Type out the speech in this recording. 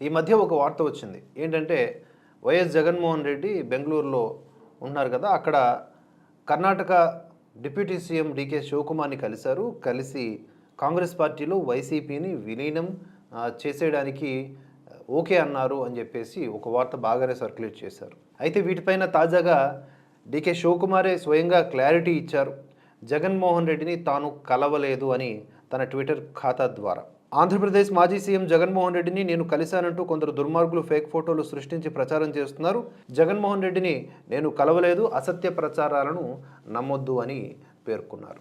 ఈ మధ్య ఒక వార్త వచ్చింది. ఏంటంటే వైఎస్ జగన్మోహన్ రెడ్డి బెంగుళూరులో ఉన్నారు కదా! అక్కడ కర్ణాటక డిప్యూటీ సీఎం డీకే శివకుమార్‌ని కలిశారు. కలిసి కాంగ్రెస్ పార్టీలో వైసీపీని విలీనం చేసేయడానికి ఓకే అన్నారు అని చెప్పేసి ఒక వార్త బాగానే సర్క్యులేట్ చేశారు. అయితే వీటిపైన తాజాగా డీకే శివకుమారే స్వయంగా క్లారిటీ ఇచ్చారు. జగన్మోహన్ రెడ్డిని తాను కలవలేదు అని తన ట్విట్టర్ ఖాతా ద్వారా. ఆంధ్రప్రదేశ్ మాజీ సీఎం జగన్మోహన్ రెడ్డిని నేను కలిశానంటూ కొందరు దుర్మార్గులు ఫేక్ ఫోటోలు సృష్టించి ప్రచారం చేస్తున్నారు. జగన్మోహన్ రెడ్డిని నేను కలవలేదు, అసత్య ప్రచారాలను నమ్మొద్దు అని పేర్కొన్నారు.